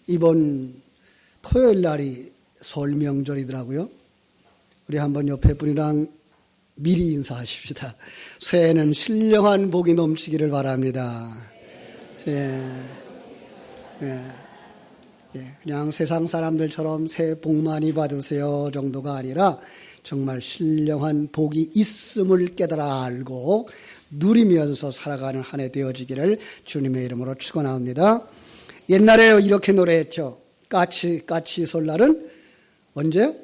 이번 토요일 날이 설 명절이더라고요. 우리 한번 옆에 분이랑 미리 인사하십시다. 새해는 신령한 복이 넘치기를 바랍니다. 그냥 세상 사람들처럼 새해 복 많이 받으세요 정도가 아니라 정말 신령한 복이 있음을 깨달아 알고 누리면서 살아가는 한 해 되어지기를 주님의 이름으로 축원합니다. 옛날에 이렇게 노래했죠. 까치 설날은 언제요?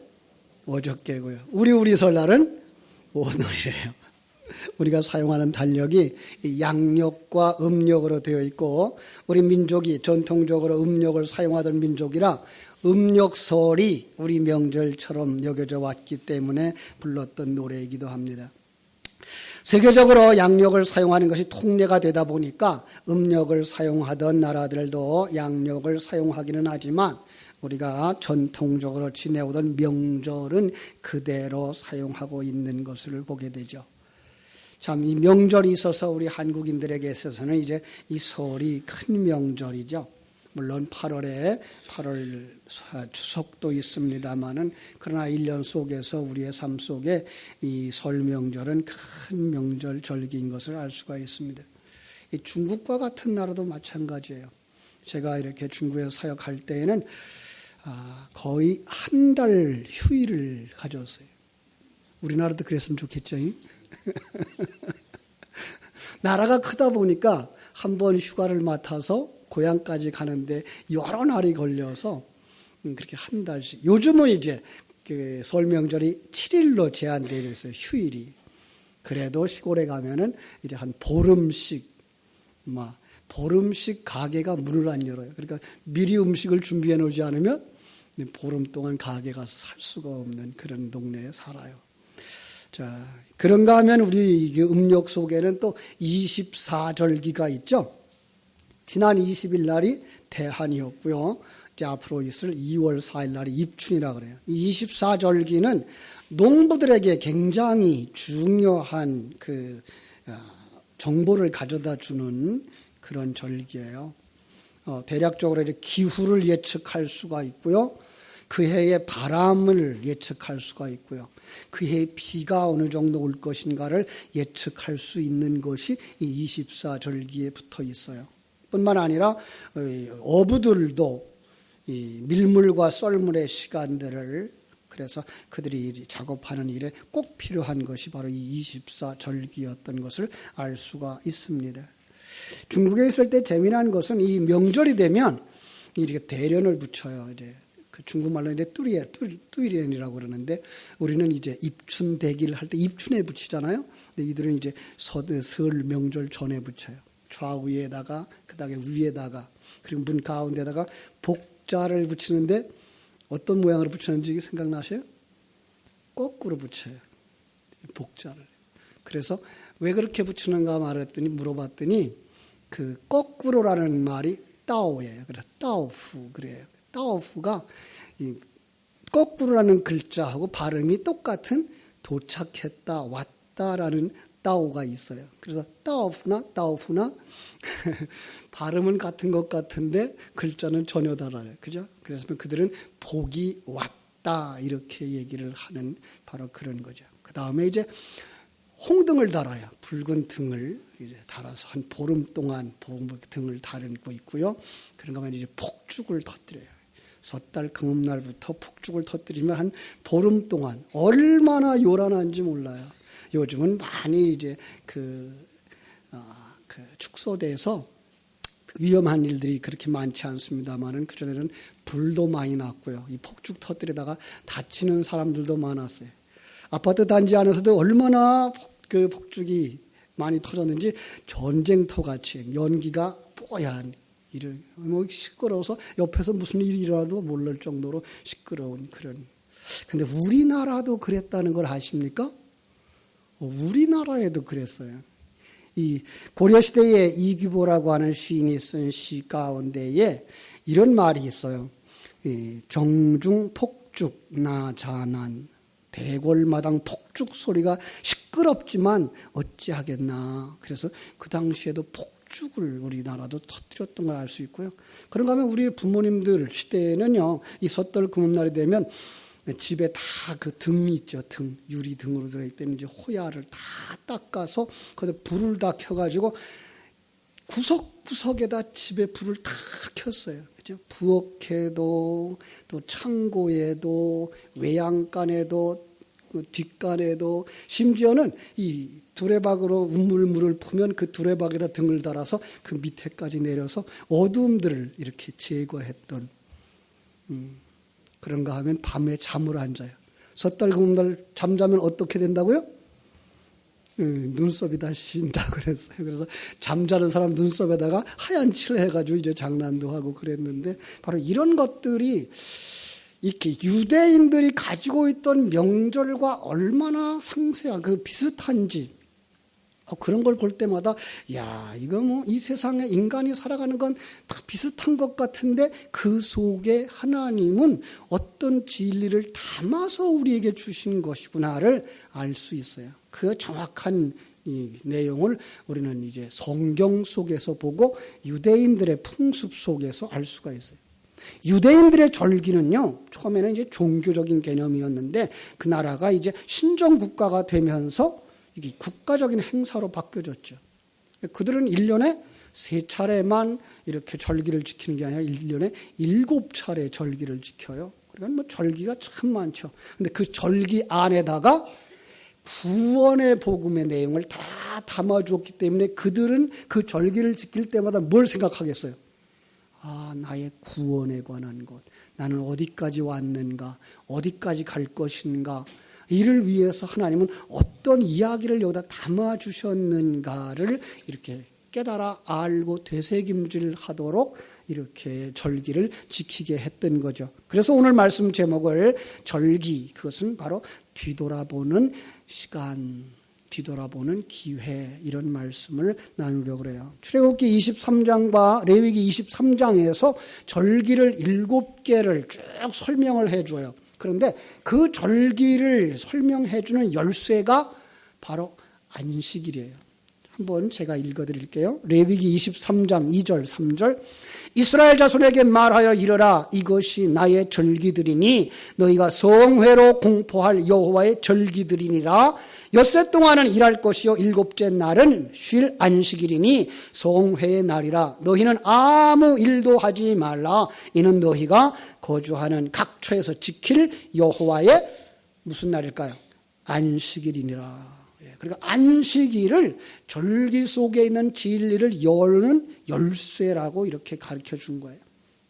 어저께고요. 우리 설날은 오늘이래요. 우리가 사용하는 달력이 양력과 음력으로 되어 있고 우리 민족이 전통적으로 음력을 사용하던 민족이라 음력설이 우리 명절처럼 여겨져 왔기 때문에 불렀던 노래이기도 합니다. 세계적으로 양력을 사용하는 것이 통례가 되다 보니까 음력을 사용하던 나라들도 양력을 사용하기는 하지만 우리가 전통적으로 지내오던 명절은 그대로 사용하고 있는 것을 보게 되죠. 참, 이 명절이 있어서 우리 한국인들에게 있어서는 이제 이 설이 큰 명절이죠. 물론 8월 추석도 있습니다만은 그러나 1년 속에서 우리의 삶 속에 이 설 명절은 큰 명절 절기인 것을 알 수가 있습니다. 이 중국과 같은 나라도 마찬가지예요. 제가 이렇게 중국에서 사역할 때에는 거의 한 달 휴일을 가졌어요. 우리나라도 그랬으면 좋겠죠. 나라가 크다 보니까 한 번 휴가를 맡아서 고향까지 가는데 여러 날이 걸려서 그렇게 한 달씩. 요즘은 이제 그 설 명절이 7일로 제한되어 있어요. 휴일이. 그래도 시골에 가면은 이제 한 보름씩 가게가 문을 안 열어요. 그러니까 미리 음식을 준비해 놓지 않으면 보름 동안 가게 가서 살 수가 없는 그런 동네에 살아요. 자, 그런가 하면 우리 음력 속에는 또 24절기가 있죠. 지난 20일 날이 대한이었고요. 이제 앞으로 있을 2월 4일 날이 입춘이라 그래요. 이 24절기는 농부들에게 굉장히 중요한 그 정보를 가져다 주는 그런 절기예요. 대략적으로 이제 기후를 예측할 수가 있고요. 그 해의 바람을 예측할 수가 있고요. 그 해에 비가 어느 정도 올 것인가를 예측할 수 있는 것이 이 24절기에 붙어 있어요. 뿐만 아니라 어부들도 이 밀물과 썰물의 시간들을 그래서 그들이 작업하는 일에 꼭 필요한 것이 바로 이 24절기였던 것을 알 수가 있습니다. 중국에 있을 때 재미난 것은 이 명절이 되면 이렇게 대련을 붙여요. 이제 그 중국말로 이제 뚜이렌이라고 그러는데 우리는 이제 입춘 대기를 할 때 입춘에 붙이잖아요. 근데 이들은 이제 설 명절 전에 붙여요. 좌우에다가 그다음에 위에다가 그리고 문 가운데다가 복자를 붙이는데 어떤 모양으로 붙였는지 생각나세요? 거꾸로 붙여요. 복자를. 그래서 왜 그렇게 붙이는가 물어봤더니 그 거꾸로라는 말이 따오예요. 그래서 따오후 그래요. 따오후가 이 거꾸로라는 글자하고 발음이 똑같은 도착했다 왔다라는 따오가 있어요. 그래서 따오후나 발음은 같은 것 같은데 글자는 전혀 달라요. 그죠? 그래서 그들은 복이 왔다 이렇게 얘기를 하는 바로 그런 거죠. 그 다음에 이제 홍등을 달아요. 붉은 등을 이제 달아서 한 보름 동안 등을 달고 있고요. 그런가 하면 이제 폭죽을 터뜨려요. 섣달 금음날부터 폭죽을 터뜨리면 한 보름 동안 얼마나 요란한지 몰라요. 요즘은 많이 이제 그 축소돼서 위험한 일들이 그렇게 많지 않습니다만은 그전에는 불도 많이 났고요. 이 폭죽 터뜨리다가 다치는 사람들도 많았어요. 아파트 단지 안에서도 얼마나 그 폭죽이 많이 터졌는지 전쟁터 같이 연기가 뽀얀 시끄러워서 옆에서 무슨 일이 일어나도 모를 정도로 시끄러운 그런. 근데 우리나라도 그랬다는 걸 아십니까? 우리나라에도 그랬어요. 이 고려시대에 이규보라고 하는 시인이 쓴 시 가운데에 이런 말이 있어요. 정중 폭죽 나자난 대궐마당 폭죽 소리가 시끄럽지만 어찌하겠나. 그래서 그 당시에도 팥죽을 우리나라도 터뜨렸던 걸 알 수 있고요. 그런가 하면 우리 부모님들 시대에는요, 이 섣달 금음날이 되면 집에 다 그 등이 있죠. 등, 유리 등으로 들어있기 때문에 이제 호야를 다 닦아서 거기다 불을 다 켜가지고 구석구석에다 집에 불을 다 켰어요. 그죠? 부엌에도 또 창고에도 외양간에도 뒷간에도 심지어는 이 두레박으로 우물물을 푸면 그 두레박에다 등을 달아서 그 밑에까지 내려서 어두움들을 이렇게 제거했던 그런가 하면 밤에 잠을 안 자요. 섣달 금음날 잠자면 어떻게 된다고요? 눈썹이 다 쉰다 그랬어요. 그래서 잠자는 사람 눈썹에다가 하얀 칠을 해가지고 이제 장난도 하고 그랬는데 바로 이런 것들이 이렇게 유대인들이 가지고 있던 명절과 얼마나 상세한 그 비슷한지 그런 걸 볼 때마다 야 이거 뭐 이 세상에 인간이 살아가는 건 다 비슷한 것 같은데 그 속에 하나님은 어떤 진리를 담아서 우리에게 주신 것이구나를 알 수 있어요. 그 정확한 이 내용을 우리는 이제 성경 속에서 보고 유대인들의 풍습 속에서 알 수가 있어요. 유대인들의 절기는요, 처음에는 이제 종교적인 개념이었는데 그 나라가 이제 신정 국가가 되면서 이게 국가적인 행사로 바뀌어졌죠. 그들은 1년에 3차례만 이렇게 절기를 지키는 게 아니라 1년에 7차례 절기를 지켜요. 그러니까 뭐 절기가 참 많죠. 근데 그 절기 안에다가 구원의 복음의 내용을 다 담아주었기 때문에 그들은 그 절기를 지킬 때마다 뭘 생각하겠어요? 아, 나의 구원에 관한 것. 나는 어디까지 왔는가? 어디까지 갈 것인가? 이를 위해서 하나님은 어떤 이야기를 여기다 담아주셨는가를 이렇게 깨달아 알고 되새김질 하도록 이렇게 절기를 지키게 했던 거죠. 그래서 오늘 말씀 제목을 절기, 그것은 바로 뒤돌아보는 시간, 뒤돌아보는 기회, 이런 말씀을 나누려고 해요. 출애굽기 23장과 레위기 23장에서 절기를 7개를 쭉 설명을 해줘요. 그런데 그 절기를 설명해 주는 열쇠가 바로 안식일이에요. 한번 제가 읽어드릴게요. 레위기 23장 2절 3절 이스라엘 자손에게 말하여 이르라 이것이 나의 절기들이니 너희가 성회로 공포할 여호와의 절기들이니라 엿새 동안은 일할 것이요 일곱째 날은 쉴 안식일이니 성회의 날이라 너희는 아무 일도 하지 말라 이는 너희가 거주하는 각처에서 지킬 여호와의 무슨 날일까요? 안식일이니라. 그러니까 안식일을 절기 속에 있는 진리를 여는 열쇠라고 이렇게 가르쳐 준 거예요.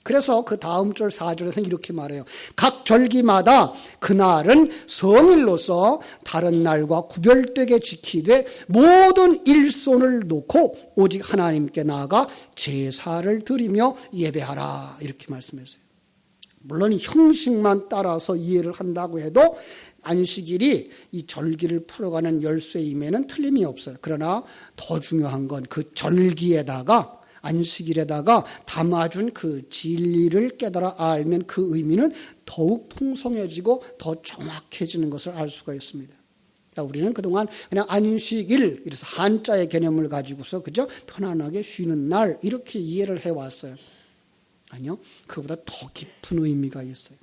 그래서 그 다음 절 4절에서는 이렇게 말해요. 각 절기마다 그날은 성일로서 다른 날과 구별되게 지키되 모든 일손을 놓고 오직 하나님께 나아가 제사를 드리며 예배하라 이렇게 말씀했어요. 물론 형식만 따라서 이해를 한다고 해도 안식일이 이 절기를 풀어가는 열쇠임에는 틀림이 없어요. 그러나 더 중요한 건 그 절기에다가 안식일에다가 담아준 그 진리를 깨달아 알면 그 의미는 더욱 풍성해지고 더 정확해지는 것을 알 수가 있습니다. 그러니까 우리는 그동안 그냥 안식일, 그래서 한자의 개념을 가지고서 그저 편안하게 쉬는 날 이렇게 이해를 해왔어요. 아니요, 그보다 더 깊은 의미가 있어요.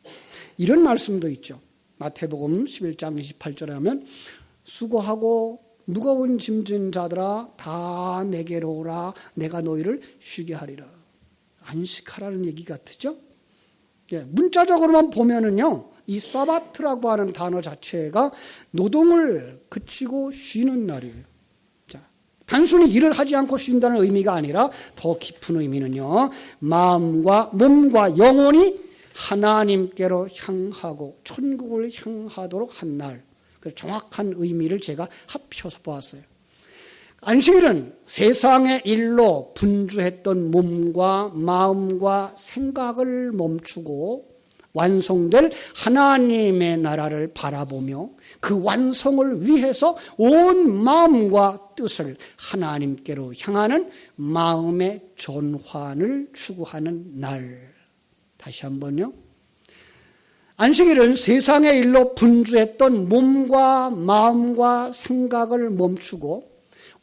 이런 말씀도 있죠. 마태복음 11장 28절에 하면 수고하고 무거운 짐진 자들아 다 내게로 오라 내가 너희를 쉬게 하리라. 안식하라는 얘기 같으죠? 예, 문자적으로만 보면은요, 이 사바트라고 하는 단어 자체가 노동을 그치고 쉬는 날이에요. 자, 단순히 일을 하지 않고 쉰다는 의미가 아니라 더 깊은 의미는요, 마음과 몸과 영혼이 하나님께로 향하고 천국을 향하도록 한 날, 그 정확한 의미를 제가 합쳐서 보았어요. 안식일은 세상의 일로 분주했던 몸과 마음과 생각을 멈추고 완성될 하나님의 나라를 바라보며 그 완성을 위해서 온 마음과 뜻을 하나님께로 향하는 마음의 전환을 추구하는 날. 다시 한번요. 안식일은 세상의 일로 분주했던 몸과 마음과 생각을 멈추고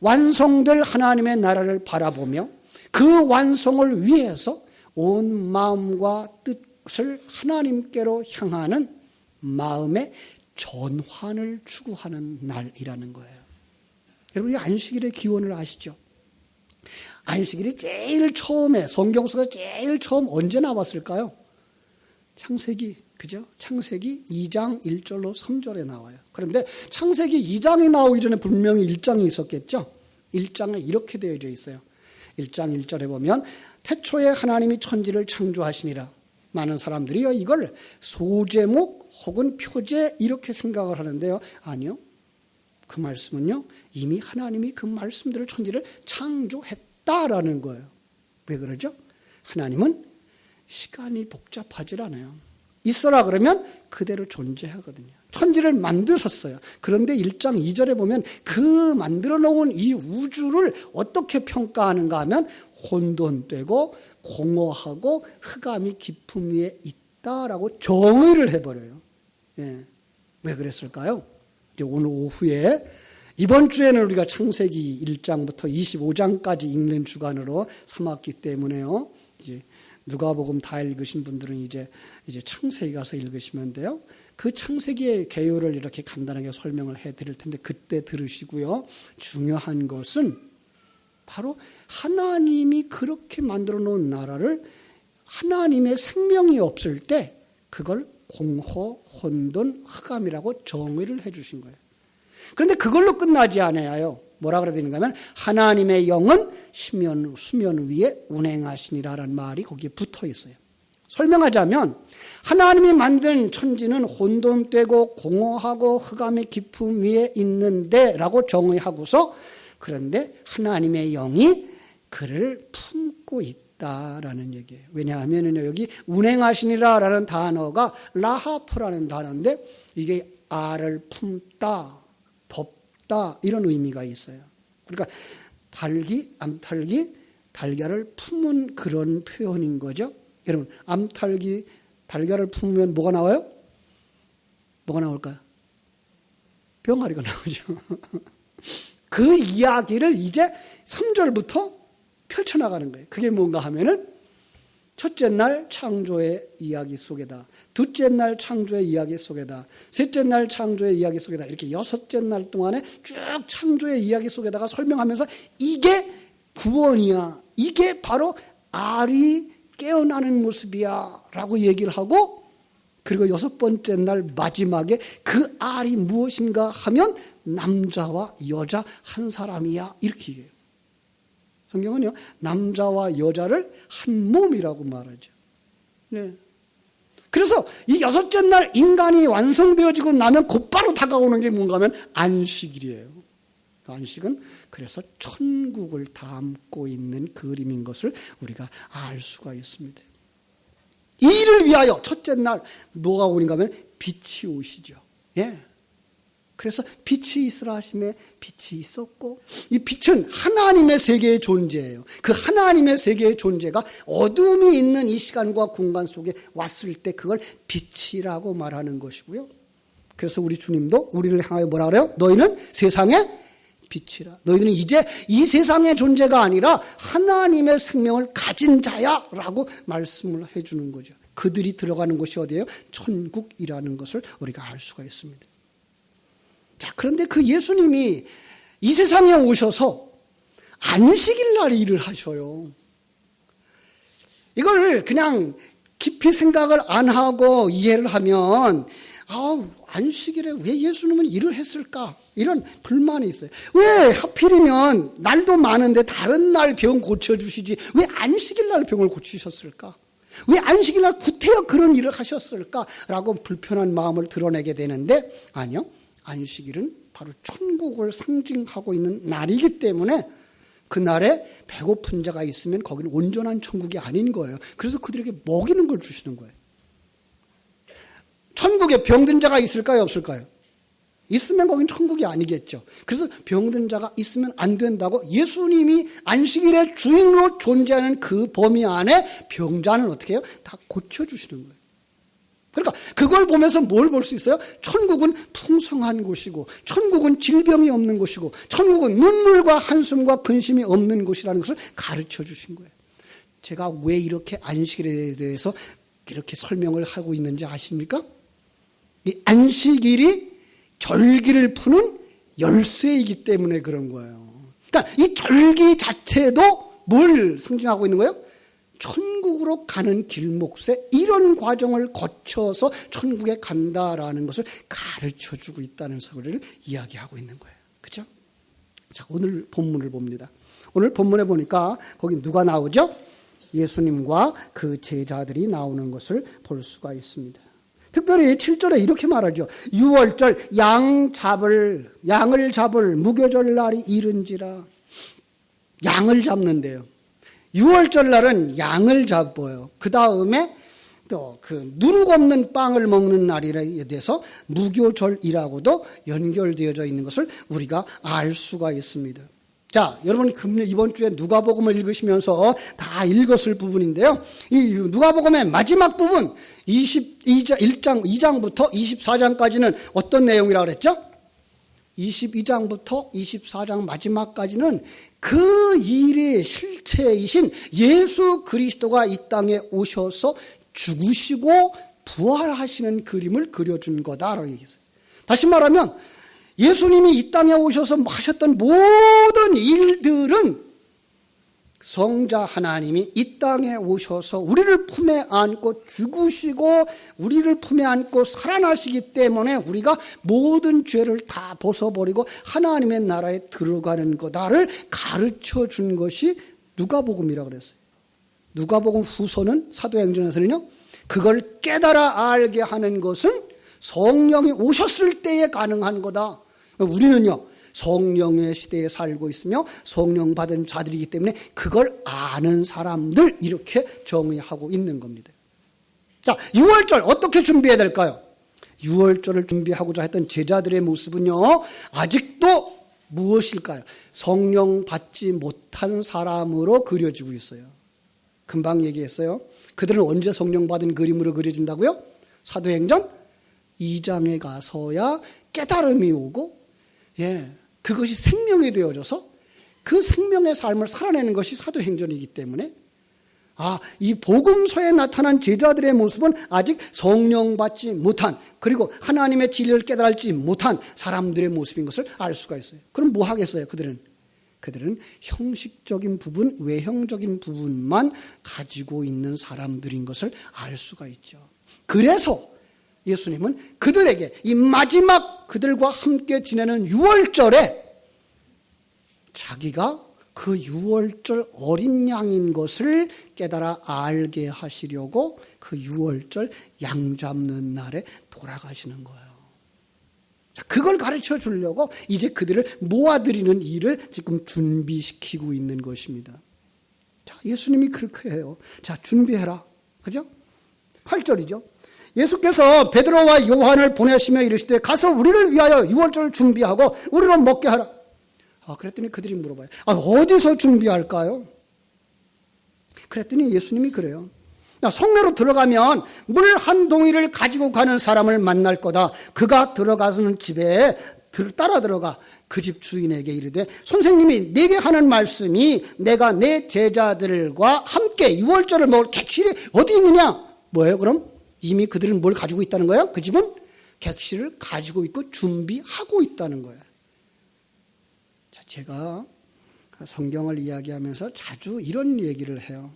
완성될 하나님의 나라를 바라보며 그 완성을 위해서 온 마음과 뜻을 하나님께로 향하는 마음의 전환을 추구하는 날이라는 거예요. 여러분, 이 안식일의 기원을 아시죠? 안식일이 제일 처음에, 성경 속에서 제일 처음 언제 나왔을까요? 창세기, 그죠? 창세기 2장 1절로 3절에 나와요. 그런데 창세기 2장이 나오기 전에 분명히 1장이 있었겠죠? 1장에 이렇게 되어져 있어요. 1장 1절에 보면 태초에 하나님이 천지를 창조하시니라. 많은 사람들이요, 이걸 소제목 혹은 표제 이렇게 생각을 하는데요. 아니요. 그 말씀은요, 이미 하나님이 그 말씀대로 천지를 창조했다라는 거예요. 왜 그러죠? 하나님은 시간이 복잡하지 않아요. 있어라 그러면 그대로 존재하거든요. 천지를 만드셨어요. 그런데 1장 2절에 보면 그 만들어 놓은 이 우주를 어떻게 평가하는가 하면 혼돈되고 공허하고 흑암이 깊음 위에 있다라고 정의를 해버려요. 예. 왜 그랬을까요? 이제 오늘 오후에 이번 주에는 우리가 창세기 1장부터 25장까지 읽는 주간으로 삼았기 때문에요. 이제 누가복음 다 읽으신 분들은 이제 창세기 가서 읽으시면 돼요. 그 창세기의 개요를 이렇게 간단하게 설명을 해드릴 텐데 그때 들으시고요. 중요한 것은 바로 하나님이 그렇게 만들어 놓은 나라를 하나님의 생명이 없을 때 그걸 공허, 혼돈, 흑암이라고 정의를 해주신 거예요. 그런데 그걸로 끝나지 않아요. 뭐라 그래야 되는가 하면 하나님의 영은 수면 위에 운행하시니라라는 말이 거기에 붙어 있어요. 설명하자면 하나님이 만든 천지는 혼돈되고 공허하고 흑암의 깊음 위에 있는데 라고 정의하고서 그런데 하나님의 영이 그를 품고 있다라는 얘기예요. 왜냐하면 여기 운행하시니라라는 단어가 라하프라는 단어인데 이게 알을 품다, 덮다 이런 의미가 있어요. 그러니까 달기, 암탉이 달걀을 품은 그런 표현인 거죠. 여러분, 암탉이 달걀을 품으면 뭐가 나와요? 뭐가 나올까요? 병아리가 나오죠. 그 이야기를 이제 3절부터 펼쳐나가는 거예요. 그게 뭔가 하면은 첫째 날 창조의 이야기 속에다, 둘째 날 창조의 이야기 속에다, 셋째 날 창조의 이야기 속에다, 이렇게 여섯째 날 동안에 쭉 창조의 이야기 속에다가 설명하면서 이게 구원이야, 이게 바로 알이 깨어나는 모습이야 라고 얘기를 하고, 그리고 여섯 번째 날 마지막에 그 알이 무엇인가 하면 남자와 여자 한 사람이야 이렇게 얘기해요. 성경은요, 남자와 여자를 한 몸이라고 말하죠. 네. 그래서 이 여섯째 날 인간이 완성되어지고 나면 곧바로 다가오는 게 뭔가 하면 안식일이에요. 안식은 그래서 천국을 담고 있는 그림인 것을 우리가 알 수가 있습니다. 이 일을 위하여 첫째 날 뭐가 오는가 하면 빛이 오시죠. 예. 그래서 빛이 있으라 하심에 빛이 있었고, 이 빛은 하나님의 세계의 존재예요. 그 하나님의 세계의 존재가 어둠이 있는 이 시간과 공간 속에 왔을 때 그걸 빛이라고 말하는 것이고요. 그래서 우리 주님도 우리를 향하여 뭐라 그래요? 너희는 세상의 빛이라. 너희들은 이제 이 세상의 존재가 아니라 하나님의 생명을 가진 자야 라고 말씀을 해주는 거죠. 그들이 들어가는 곳이 어디예요? 천국이라는 것을 우리가 알 수가 있습니다. 자, 그런데 그 예수님이 이 세상에 오셔서 안식일 날 일을 하셔요. 이걸 그냥 깊이 생각을 안 하고 이해를 하면 안식일에 왜 예수님은 일을 했을까? 이런 불만이 있어요. 왜 하필이면 날도 많은데 다른 날 병 고쳐주시지 왜 안식일 날 병을 고치셨을까? 왜 안식일 날 구태여 그런 일을 하셨을까? 라고 불편한 마음을 드러내게 되는데 아니요. 안식일은 바로 천국을 상징하고 있는 날이기 때문에 그날에 배고픈 자가 있으면 거기는 온전한 천국이 아닌 거예요. 그래서 그들에게 먹이는 걸 주시는 거예요. 천국에 병든 자가 있을까요? 없을까요? 있으면 거긴 천국이 아니겠죠. 그래서 병든 자가 있으면 안 된다고 예수님이 안식일의 주인으로 존재하는 그 범위 안에 병자는 어떻게 해요? 다 고쳐주시는 거예요. 그러니까 그걸 보면서 뭘 볼 수 있어요? 천국은 풍성한 곳이고, 천국은 질병이 없는 곳이고, 천국은 눈물과 한숨과 근심이 없는 곳이라는 것을 가르쳐 주신 거예요. 제가 왜 이렇게 안식일에 대해서 이렇게 설명을 하고 있는지 아십니까? 이 안식일이 절기를 푸는 열쇠이기 때문에 그런 거예요. 그러니까 이 절기 자체도 뭘 상징하고 있는 거예요? 천국으로 가는 길목새, 이런 과정을 거쳐서 천국에 간다라는 것을 가르쳐주고 있다는 사실을 이야기하고 있는 거예요. 그렇죠? 자, 오늘 본문을 봅니다. 오늘 본문에 보니까 거기 누가 나오죠? 예수님과 그 제자들이 나오는 것을 볼 수가 있습니다. 특별히 7절에 이렇게 말하죠. 6월절 양을 잡을 무교절 날이 이른지라. 양을 잡는데요. 6월절 날은 양을 잡아요. 그 다음에 또 그 누룩 없는 빵을 먹는 날에 대해서 무교절이라고도 연결되어져 있는 것을 우리가 알 수가 있습니다. 자, 여러분 이번 주에 누가복음을 읽으시면서 다 읽었을 부분인데요. 이 누가복음의 마지막 부분 2장부터 24장까지는 어떤 내용이라고 그랬죠? 22장부터 24장 마지막까지는 그 일의 실체이신 예수 그리스도가 이 땅에 오셔서 죽으시고 부활하시는 그림을 그려준 거다라고 얘기했어요. 다시 말하면 예수님이 이 땅에 오셔서 하셨던 모든 일들은 성자 하나님이 이 땅에 오셔서 우리를 품에 안고 죽으시고 우리를 품에 안고 살아나시기 때문에 우리가 모든 죄를 다 벗어버리고 하나님의 나라에 들어가는 거다를 가르쳐 준 것이 누가복음이라고 그랬어요. 누가복음 후서는 사도행전에서는요, 그걸 깨달아 알게 하는 것은 성령이 오셨을 때에 가능한 거다. 우리는요, 성령의 시대에 살고 있으며 성령 받은 자들이기 때문에 그걸 아는 사람들, 이렇게 정의하고 있는 겁니다. 자, 6월절 어떻게 준비해야 될까요? 6월절을 준비하고자 했던 제자들의 모습은요, 아직도 무엇일까요? 성령 받지 못한 사람으로 그려지고 있어요. 금방 얘기했어요. 그들은 언제 성령 받은 그림으로 그려진다고요? 사도행전 2장에 가서야 깨달음이 오고, 그것이 생명이 되어져서 그 생명의 삶을 살아내는 것이 사도행전이기 때문에, 이 복음서에 나타난 제자들의 모습은 아직 성령 받지 못한, 그리고 하나님의 진리를 깨달지 못한 사람들의 모습인 것을 알 수가 있어요. 그럼 뭐 하겠어요? 그들은 형식적인 부분, 외형적인 부분만 가지고 있는 사람들인 것을 알 수가 있죠. 그래서 예수님은 그들에게 이 마지막 그들과 함께 지내는 6월절에 자기가 그 6월절 어린 양인 것을 깨달아 알게 하시려고 그 6월절 양 잡는 날에 돌아가시는 거예요. 그걸 가르쳐 주려고 이제 그들을 모아드리는 일을 지금 준비시키고 있는 것입니다. 자, 예수님이 그렇게 해요. 자, 준비해라. 그죠? 8절이죠. 예수께서 베드로와 요한을 보내시며 이르시되 가서 우리를 위하여 6월절을 준비하고 우리로 먹게 하라. 그랬더니 그들이 물어봐요. 어디서 준비할까요? 그랬더니 예수님이 그래요. 성내로 들어가면 물 한 동이를 가지고 가는 사람을 만날 거다. 그가 들어가는 집에 따라 들어가 그 집 주인에게 이르되 선생님이 내게 하는 말씀이 내가 내 제자들과 함께 6월절을 먹을 객실이 어디 있느냐? 뭐예요 그럼? 이미 그들은 뭘 가지고 있다는 거예요? 그 집은 객실을 가지고 있고 준비하고 있다는 거예요. 자, 제가 성경을 이야기하면서 자주 이런 얘기를 해요.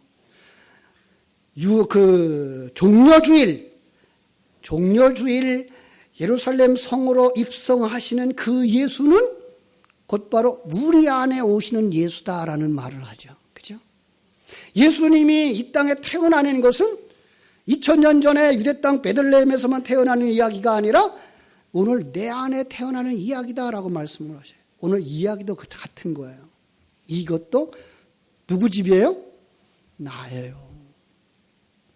종려주일 예루살렘 성으로 입성하시는 그 예수는 곧바로 우리 안에 오시는 예수다라는 말을 하죠. 그죠? 예수님이 이 땅에 태어나는 것은 2000년 전에 유대 땅 베들레헴에서만 태어나는 이야기가 아니라 오늘 내 안에 태어나는 이야기다라고 말씀을 하셔요. 오늘 이야기도 같은 거예요. 이것도 누구 집이에요? 나예요.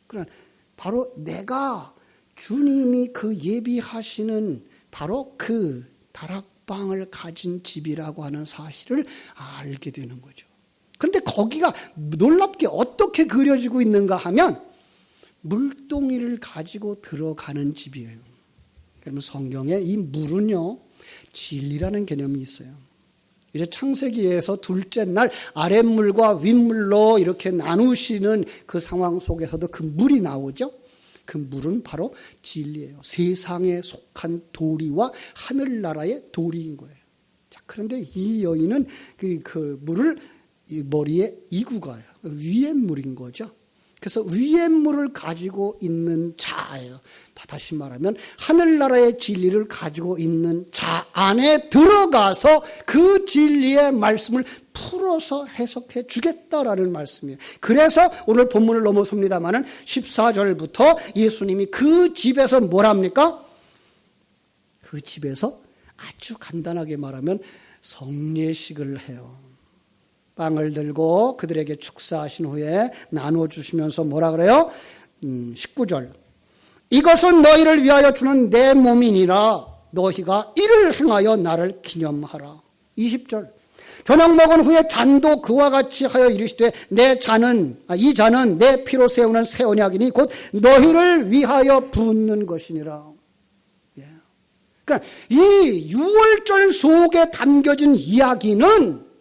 그러나 바로 내가 주님이 그 예비하시는 바로 그 다락방을 가진 집이라고 하는 사실을 알게 되는 거죠. 그런데 거기가 놀랍게 어떻게 그려지고 있는가 하면 물동이를 가지고 들어가는 집이에요. 그러면 성경에 이 물은요, 진리라는 개념이 있어요. 이제 창세기에서 둘째 날 아랫물과 윗물로 이렇게 나누시는 그 상황 속에서도 그 물이 나오죠. 그 물은 바로 진리예요. 세상에 속한 도리와 하늘나라의 도리인 거예요. 자, 그런데 이 여인은 그 물을 이 머리에 이고 가요. 위의 물인 거죠. 그래서 위의 물을 가지고 있는 자예요. 다시 말하면 하늘나라의 진리를 가지고 있는 자 안에 들어가서 그 진리의 말씀을 풀어서 해석해 주겠다라는 말씀이에요. 그래서 오늘 본문을 넘어섭니다마는 14절부터 예수님이 그 집에서 뭘 합니까? 그 집에서 아주 간단하게 말하면 성례식을 해요. 빵을 들고 그들에게 축사하신 후에 나눠주시면서 뭐라 그래요? 19절. 이것은 너희를 위하여 주는 내 몸이니라. 너희가 이를 행하여 나를 기념하라. 20절. 저녁 먹은 후에 잔도 그와 같이 하여 이르시되 이 잔은 내 피로 세우는 새 언약이니 곧 너희를 위하여 붓는 것이니라. 그러니까 이 유월절 속에 담겨진 이야기는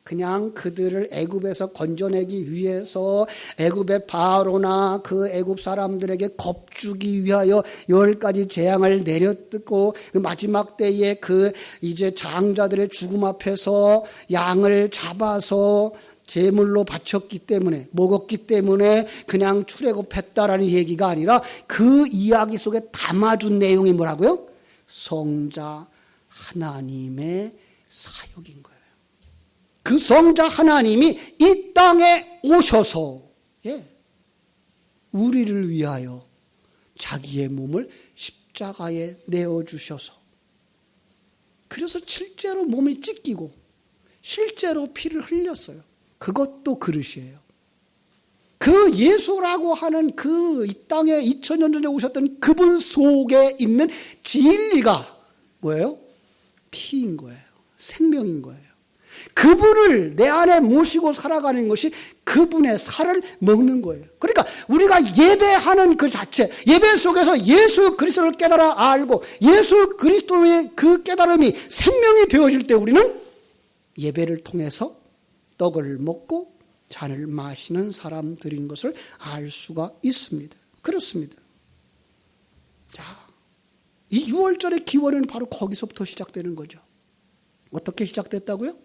그냥 그들을 애굽에서 건져내기 위해서 애굽의 바로나 그 애굽 사람들에게 겁주기 위하여 10가지 재앙을 내려뜯고 그 마지막 때에 그 이제 장자들의 죽음 앞에서 양을 잡아서 제물로 바쳤기 때문에 먹었기 때문에 그냥 출애굽했다라는 얘기가 아니라 그 이야기 속에 담아준 내용이 뭐라고요? 성자 하나님의 사역인 거예요. 그 성자 하나님이 이 땅에 오셔서 우리를 위하여 자기의 몸을 십자가에 내어주셔서 그래서 실제로 몸이 찢기고 실제로 피를 흘렸어요. 그것도 그릇이에요. 그 예수라고 하는 그 이 땅에 2000년 전에 오셨던 그분 속에 있는 진리가 뭐예요? 피인 거예요. 생명인 거예요. 그분을 내 안에 모시고 살아가는 것이 그분의 살을 먹는 거예요. 그러니까 우리가 예배하는 그 자체, 예배 속에서 예수 그리스도를 깨달아 알고 예수 그리스도의 그 깨달음이 생명이 되어질 때 우리는 예배를 통해서 떡을 먹고 잔을 마시는 사람들인 것을 알 수가 있습니다. 그렇습니다. 자, 이 6월절의 기원은 바로 거기서부터 시작되는 거죠. 어떻게 시작됐다고요?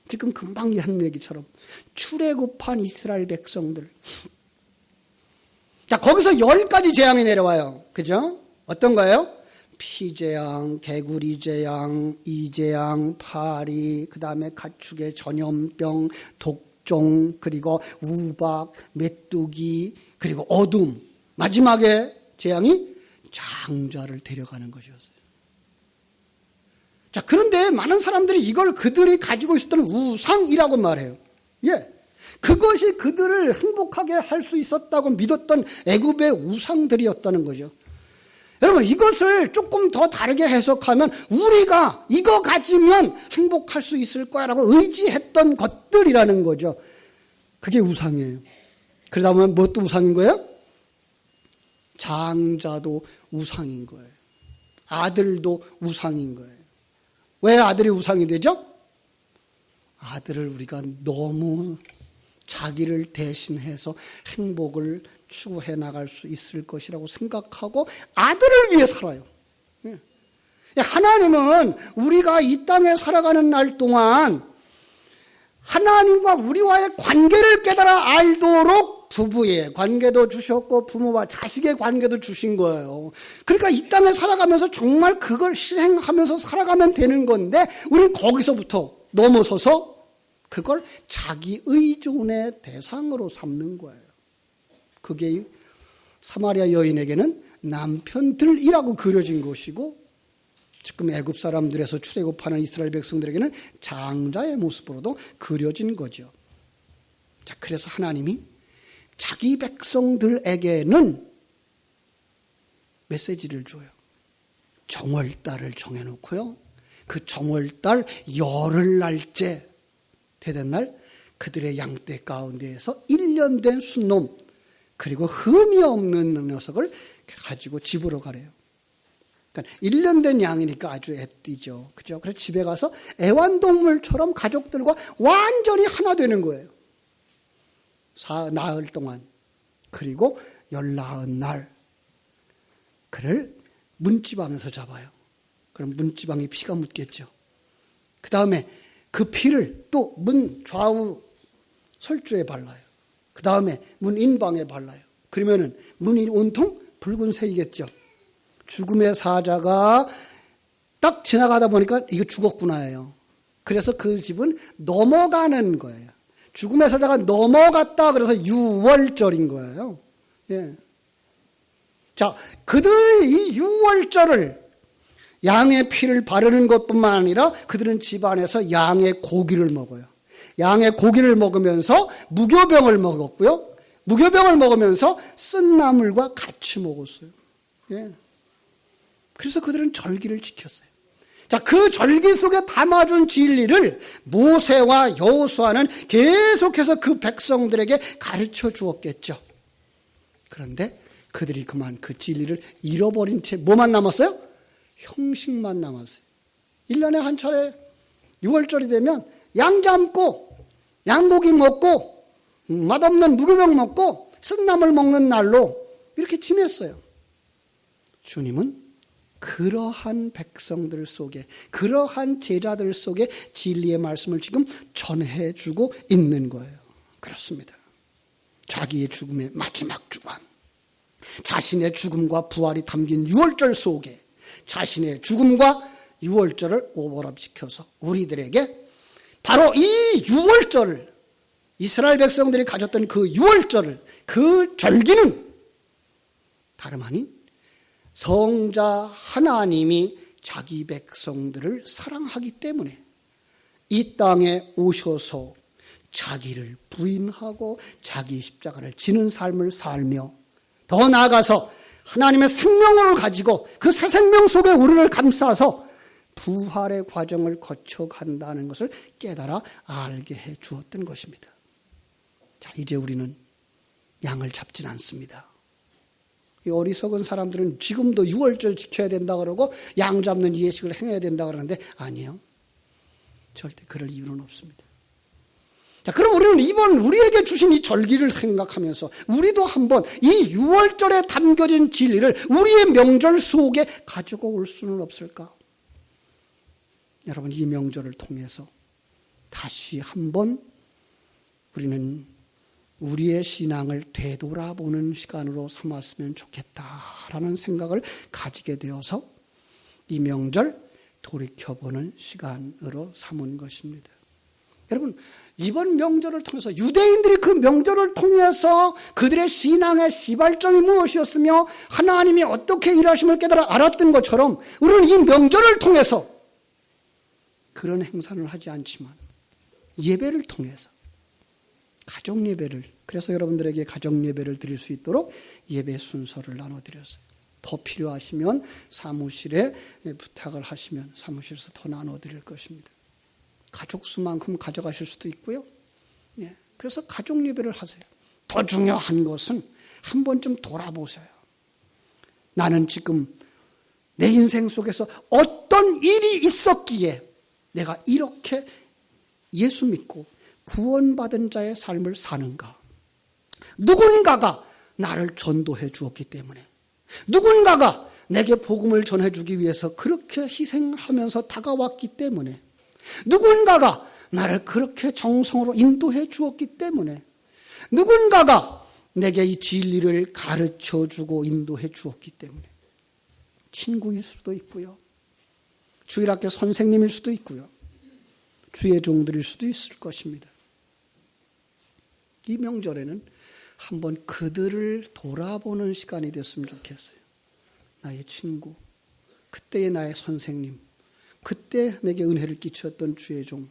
지금 금방 한 얘기처럼 출애굽한 이스라엘 백성들. 자, 거기서 10가지 재앙이 내려와요. 그죠? 어떤 거예요? 피재앙, 개구리재앙, 이재앙, 파리, 그 다음에 가축의 전염병, 독종, 그리고 우박, 메뚜기, 그리고 어둠. 마지막에 재앙이 장자를 데려가는 것이었어요. 자, 그런데 많은 사람들이 이걸 그들이 가지고 있었던 우상이라고 말해요. 그것이 그들을 행복하게 할 수 있었다고 믿었던 애굽의 우상들이었다는 거죠. 여러분, 이것을 조금 더 다르게 해석하면 우리가 이거 가지면 행복할 수 있을 거야라고 의지했던 것들이라는 거죠. 그게 우상이에요. 그러다 보면 무엇도 우상인 거예요? 장자도 우상인 거예요. 아들도 우상인 거예요. 왜 아들이 우상이 되죠? 아들을 우리가 너무 자기를 대신해서 행복을 추구해 나갈 수 있을 것이라고 생각하고 아들을 위해 살아요. 하나님은 우리가 이 땅에 살아가는 날 동안 하나님과 우리와의 관계를 깨달아 알도록 부부의 관계도 주셨고 부모와 자식의 관계도 주신 거예요. 그러니까 이 땅에 살아가면서 정말 그걸 실행하면서 살아가면 되는 건데 우리는 거기서부터 넘어서서 그걸 자기 의존의 대상으로 삼는 거예요. 그게 사마리아 여인에게는 남편들이라고 그려진 것이고 지금 애굽 사람들에서 출애굽하는 이스라엘 백성들에게는 장자의 모습으로도 그려진 거죠. 자, 그래서 하나님이 자기 백성들에게는 메시지를 줘요. 정월달을 정해놓고요. 그 정월달 열흘날째 되던 날 그들의 양떼 가운데에서 1년 된 순놈 그리고 흠이 없는 녀석을 가지고 집으로 가래요. 그러니까 1년 된 양이니까 아주 애띠죠. 그죠? 그래서 집에 가서 애완동물처럼 가족들과 완전히 하나 되는 거예요. 나흘 동안. 그리고 19날. 그를 문지방에서 잡아요. 그럼 문지방에 피가 묻겠죠. 그 다음에 그 피를 또 문 좌우 설주에 발라요. 그 다음에 문 인방에 발라요. 그러면은 문이 온통 붉은색이겠죠. 죽음의 사자가 딱 지나가다 보니까 이거 죽었구나예요. 그래서 그 집은 넘어가는 거예요. 죽음의 사자가 넘어갔다 그래서 유월절인 거예요. 예. 자, 그들 이 유월절을 양의 피를 바르는 것뿐만 아니라 그들은 집안에서 양의 고기를 먹어요. 양의 고기를 먹으면서 무교병을 먹었고요. 무교병을 먹으면서 쓴 나물과 같이 먹었어요. 예. 그래서 그들은 절기를 지켰어요. 자, 그 절기 속에 담아준 진리를 모세와 여호수아는 계속해서 그 백성들에게 가르쳐 주었겠죠. 그런데 그들이 그만 그 진리를 잃어버린 채 뭐만 남았어요? 형식만 남았어요. 1년에 한 차례 6월절이 되면 양 잡고 양고기 먹고 맛없는 무교병 먹고 쓴나물 먹는 날로 이렇게 지냈어요. 주님은 그러한 백성들 속에 그러한 제자들 속에 진리의 말씀을 지금 전해주고 있는 거예요. 그렇습니다. 자기의 죽음의 마지막 주간, 자신의 죽음과 부활이 담긴 유월절 속에 자신의 죽음과 유월절을 오버랩시켜서 우리들에게 바로 이 유월절을 이스라엘 백성들이 가졌던 그 유월절을 그 절기는 다름 아닌 성자 하나님이 자기 백성들을 사랑하기 때문에 이 땅에 오셔서 자기를 부인하고 자기 십자가를 지는 삶을 살며 더 나아가서 하나님의 생명을 가지고 그 새 생명 속에 우리를 감싸서 부활의 과정을 거쳐간다는 것을 깨달아 알게 해 주었던 것입니다. 자, 이제 우리는 양을 잡진 않습니다. 이 어리석은 사람들은 지금도 유월절 지켜야 된다 그러고 양 잡는 예식을 행해야 된다 그러는데 아니요. 절대 그럴 이유는 없습니다. 자, 그럼 우리는 이번 우리에게 주신 이 절기를 생각하면서 우리도 한번 이 유월절에 담겨진 진리를 우리의 명절 속에 가지고 올 수는 없을까? 여러분, 이 명절을 통해서 다시 한번 우리는 우리의 신앙을 되돌아보는 시간으로 삼았으면 좋겠다라는 생각을 가지게 되어서 이 명절 돌이켜보는 시간으로 삼은 것입니다. 여러분, 이번 명절을 통해서 유대인들이 그 명절을 통해서 그들의 신앙의 시발점이 무엇이었으며 하나님이 어떻게 일하심을 깨달아 알았던 것처럼 우리는 이 명절을 통해서 그런 행사를 하지 않지만 예배를 통해서 가족 예배를, 그래서 여러분들에게 가족 예배를 드릴 수 있도록 예배 순서를 나눠드렸어요. 더 필요하시면 사무실에 부탁을 하시면 사무실에서 더 나눠드릴 것입니다. 가족 수만큼 가져가실 수도 있고요. 예, 그래서 가족 예배를 하세요. 더 중요한 것은 한 번쯤 돌아보세요. 나는 지금 내 인생 속에서 어떤 일이 있었기에 내가 이렇게 예수 믿고 구원받은 자의 삶을 사는가? 누군가가 나를 전도해 주었기 때문에, 누군가가 내게 복음을 전해주기 위해서 그렇게 희생하면서 다가왔기 때문에, 누군가가 나를 그렇게 정성으로 인도해 주었기 때문에, 누군가가 내게 이 진리를 가르쳐 주고 인도해 주었기 때문에, 친구일 수도 있고요, 주일학교 선생님일 수도 있고요, 주의 종들일 수도 있을 것입니다. 이 명절에는 한번 그들을 돌아보는 시간이 됐으면 좋겠어요. 나의 친구, 그때의 나의 선생님, 그때 내게 은혜를 끼쳤던 주의 종,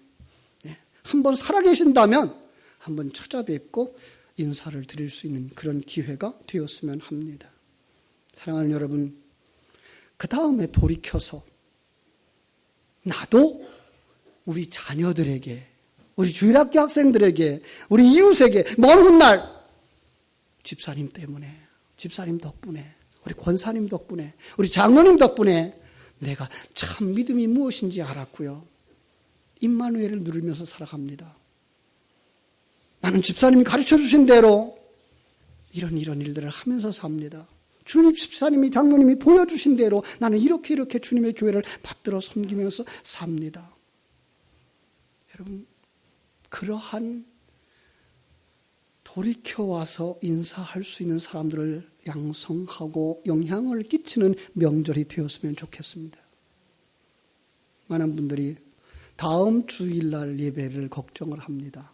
한번 살아계신다면 한번 찾아뵙고 인사를 드릴 수 있는 그런 기회가 되었으면 합니다. 사랑하는 여러분, 그 다음에 돌이켜서 나도 우리 자녀들에게, 우리 주일학교 학생들에게, 우리 이웃에게 먼 훗날 집사님 때문에, 집사님 덕분에, 우리 권사님 덕분에, 우리 장로님 덕분에 내가 참 믿음이 무엇인지 알았고요. 임마누엘을 누리면서 살아갑니다. 나는 집사님이 가르쳐 주신 대로 이런 일들을 하면서 삽니다. 주님, 집사님이, 장로님이 보여주신 대로 나는 이렇게 주님의 교회를 받들어 섬기면서 삽니다. 여러분, 그러한 돌이켜와서 인사할 수 있는 사람들을 양성하고 영향을 끼치는 명절이 되었으면 좋겠습니다. 많은 분들이 다음 주일날 예배를 걱정을 합니다.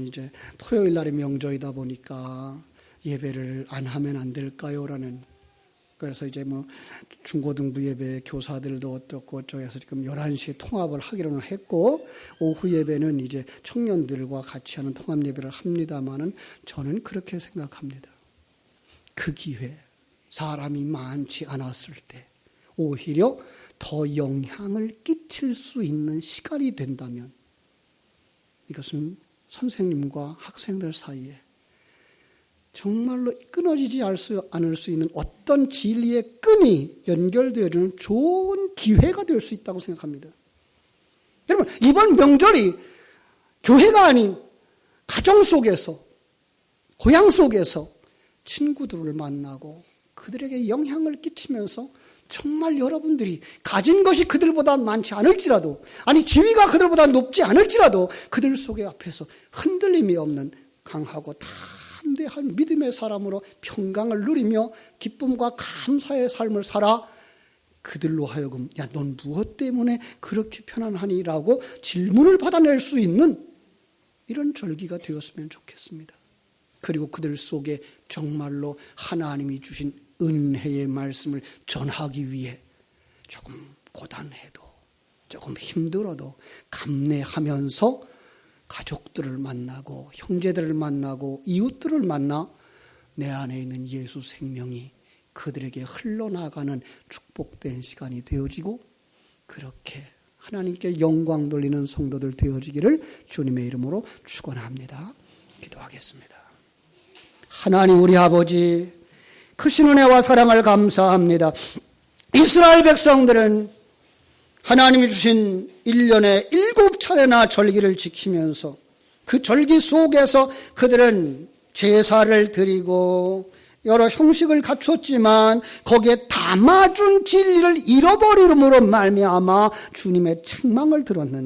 이제 토요일날이 명절이다 보니까 예배를 안 하면 안 될까요? 그래서 이제 중고등부 예배 교사들도 어떻고 어쩌해서 지금 11시에 통합을 하기로는 했고, 오후 예배는 이제 청년들과 같이 하는 통합 예배를 합니다만은 저는 그렇게 생각합니다. 그 기회, 사람이 많지 않았을 때 오히려 더 영향을 끼칠 수 있는 시간이 된다면 이것은 선생님과 학생들 사이에 정말로 끊어지지 않을 수 있는 어떤 진리의 끈이 연결되어지는 좋은 기회가 될 수 있다고 생각합니다. 여러분, 이번 명절이 교회가 아닌 가정 속에서, 고향 속에서 친구들을 만나고 그들에게 영향을 끼치면서 정말 여러분들이 가진 것이 그들보다 많지 않을지라도, 아니 지위가 그들보다 높지 않을지라도 그들 속에 앞에서 흔들림이 없는 강하고 담대한 믿음의 사람으로 평강을 누리며 기쁨과 감사의 삶을 살아 그들로 하여금 야, 넌 무엇 때문에 그렇게 편안하니라고 질문을 받아낼 수 있는 이런 절기가 되었으면 좋겠습니다. 그리고 그들 속에 정말로 하나님이 주신 은혜의 말씀을 전하기 위해 조금 고단해도 조금 힘들어도 감내하면서 가족들을 만나고 형제들을 만나고 이웃들을 만나 내 안에 있는 예수 생명이 그들에게 흘러나가는 축복된 시간이 되어지고 그렇게 하나님께 영광 돌리는 성도들 되어지기를 주님의 이름으로 축원합니다. 기도하겠습니다. 하나님 우리 아버지, 크신 은혜와 사랑을 감사합니다. 이스라엘 백성들은 하나님이 주신 1년에 7차례나 절기를 지키면서 그 절기 속에서 그들은 제사를 드리고 여러 형식을 갖췄지만 거기에 담아준 진리를 잃어버림으로 말미암아 주님의 책망을 들었는데